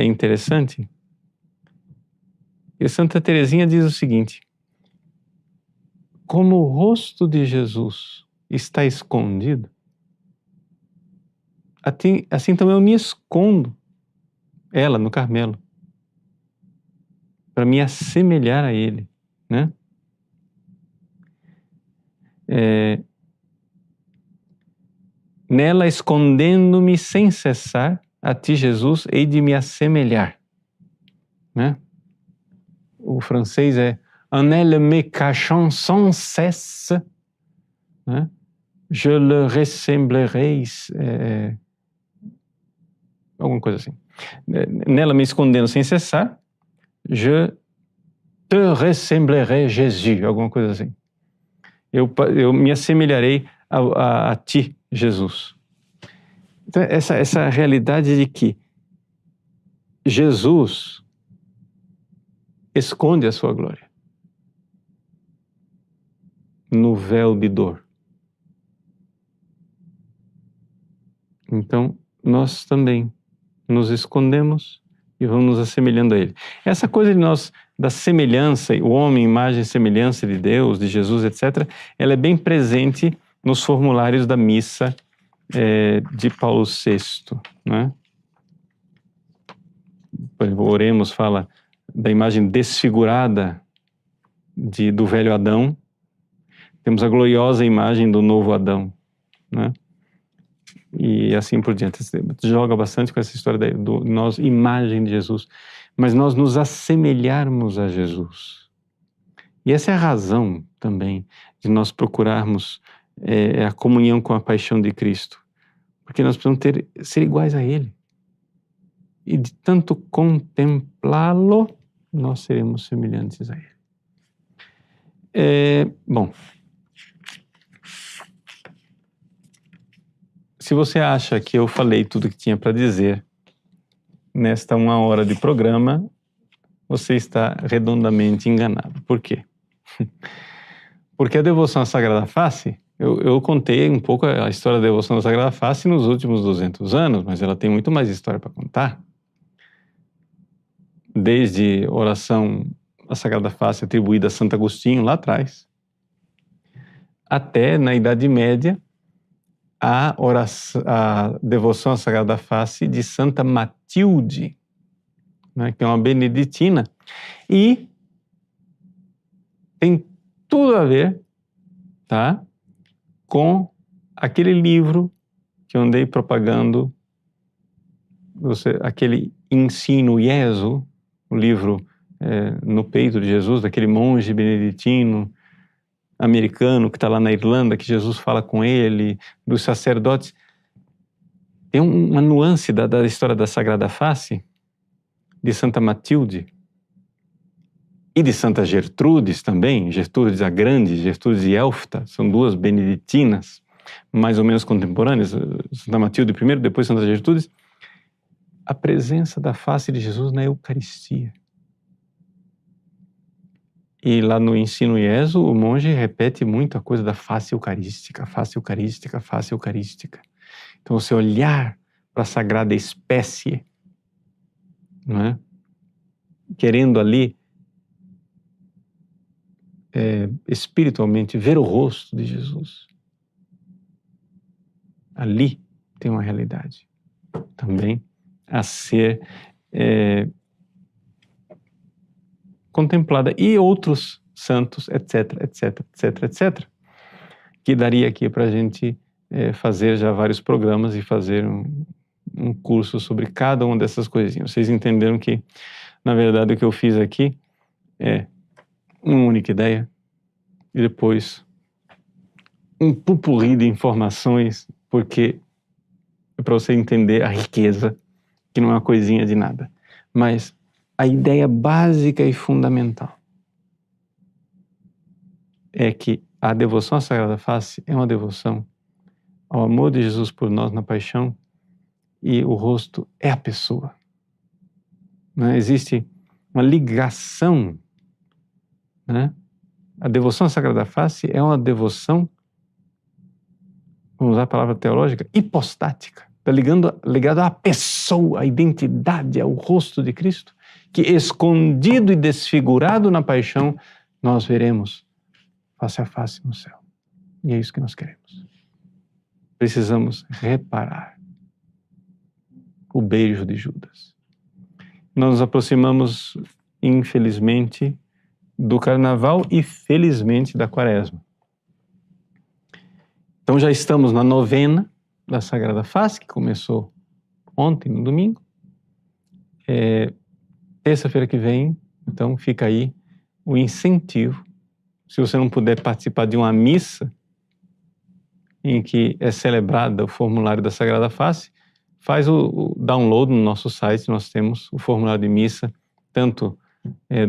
interessante, e Santa Teresinha diz o seguinte: como o rosto de Jesus está escondido, assim também eu me escondo, ela no Carmelo, para me assemelhar a ele, né? Nela escondendo-me sem cessar a ti, Jesus, hei de me assemelhar, né? O francês é en elle me cachant sans cesse, né? Je le ressemblerai, alguma coisa assim. Nela me escondendo sem cessar, je te ressemblerai, Jésus, alguma coisa assim. Eu me assemelharei a ti, Jesus. Então, essa realidade de que Jesus esconde a sua glória no véu de dor. Então, nós também nos escondemos e vamos nos assemelhando a Ele. Essa coisa de nós, da semelhança, o homem, imagem e semelhança de Deus, de Jesus, etc., ela é bem presente nos formulários da missa de Paulo VI, né? Por exemplo, Oremos fala da imagem desfigurada do velho Adão, temos a gloriosa imagem do novo Adão, né? E assim por diante. Joga bastante com essa história do nós, imagem de Jesus, mas nós nos assemelharmos a Jesus. E essa é a razão também de nós procurarmos a comunhão com a paixão de Cristo, porque nós precisamos ser iguais a Ele. E de tanto contemplá-lo, nós seremos semelhantes a Ele. Bom, se você acha que eu falei tudo o que tinha para dizer nesta 1 hora de programa, você está redondamente enganado. Por quê? Porque a devoção à Sagrada Face, eu contei um pouco a história da devoção à Sagrada Face nos últimos 200 anos, mas ela tem muito mais história para contar. Desde oração à Sagrada Face atribuída a Santo Agostinho lá atrás, até na Idade Média, a devoção à Sagrada Face de Santa Matilde, né, que é uma beneditina, e tem tudo a ver, tá, com aquele livro que eu andei propagando, aquele Ensino Jesu, o livro no peito de Jesus, daquele monge beneditino americano que está lá na Irlanda, que Jesus fala com ele, dos sacerdotes. Tem uma nuance da história da Sagrada Face, de Santa Matilde, e de Santa Gertrudes também, Gertrudes a Grande, Gertrudes de Elfta, são duas beneditinas, mais ou menos contemporâneas, Santa Matilde primeiro, depois Santa Gertrudes, a presença da face de Jesus na Eucaristia. E lá no Ensino Jesu, o monge repete muito a coisa da face eucarística, face eucarística, face eucarística. Então, você olhar para a sagrada espécie, não é? Querendo ali espiritualmente, ver o rosto de Jesus. Ali tem uma realidade também a ser contemplada. E outros santos, etc, etc, etc, etc. Que daria aqui para a gente fazer já vários programas e fazer um curso sobre cada uma dessas coisinhas. Vocês entenderam que, na verdade, o que eu fiz aqui é uma única ideia e depois um pupurri de informações, porque é para você entender a riqueza, que não é uma coisinha de nada. Mas a ideia básica e fundamental é que a devoção à Sagrada Face é uma devoção ao amor de Jesus por nós na paixão, e o rosto é a pessoa. Né? Existe uma ligação, né? A devoção à Sagrada Face é uma devoção, vamos usar a palavra teológica, hipostática. Está ligado à pessoa, à identidade, ao rosto de Cristo, que escondido e desfigurado na paixão, nós veremos face a face no céu. E é isso que nós queremos. Precisamos reparar o beijo de Judas. Nós nos aproximamos, infelizmente, do Carnaval e felizmente da Quaresma. Então já estamos na novena da Sagrada Face, que começou ontem, no domingo. Terça-feira que vem, então fica aí o incentivo. Se você não puder participar de uma missa em que é celebrada o formulário da Sagrada Face, faz o download no nosso site. Nós temos o formulário de missa, tanto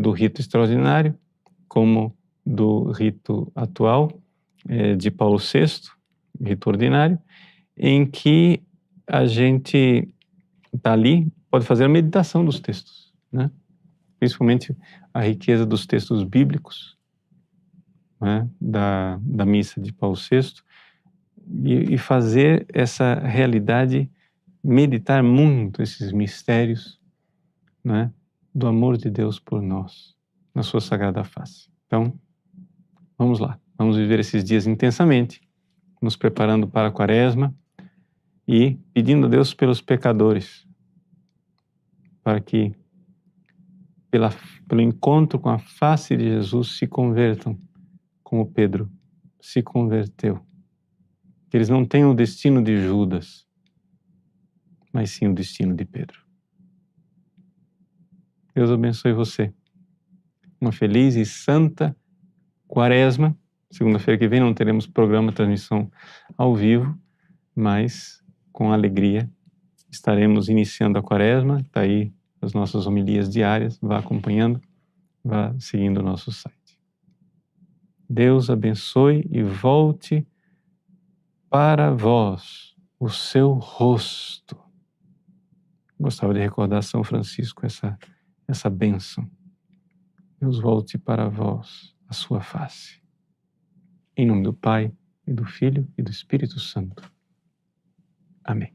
do rito extraordinário, como do rito atual, de Paulo VI, rito ordinário, em que a gente está ali, pode fazer a meditação dos textos, né? Principalmente a riqueza dos textos bíblicos, né? da missa de Paulo VI, e fazer essa realidade, meditar muito esses mistérios, né? Do amor de Deus por nós, na sua Sagrada Face. Então, vamos lá, vamos viver esses dias intensamente, nos preparando para a Quaresma e pedindo a Deus pelos pecadores, para que, pelo encontro com a face de Jesus, se convertam, como Pedro se converteu. Que eles não tenham o destino de Judas, mas sim o destino de Pedro. Deus abençoe você. Uma feliz e santa Quaresma. Segunda-feira que vem não teremos programa, transmissão ao vivo, mas com alegria estaremos iniciando a Quaresma. Está aí as nossas homilias diárias. Vá acompanhando, vá seguindo o nosso site. Deus abençoe e volte para vós o seu rosto. Gostava de recordar São Francisco essa bênção. Deus volte para vós a sua face. Em nome do Pai, e do Filho, e do Espírito Santo. Amém.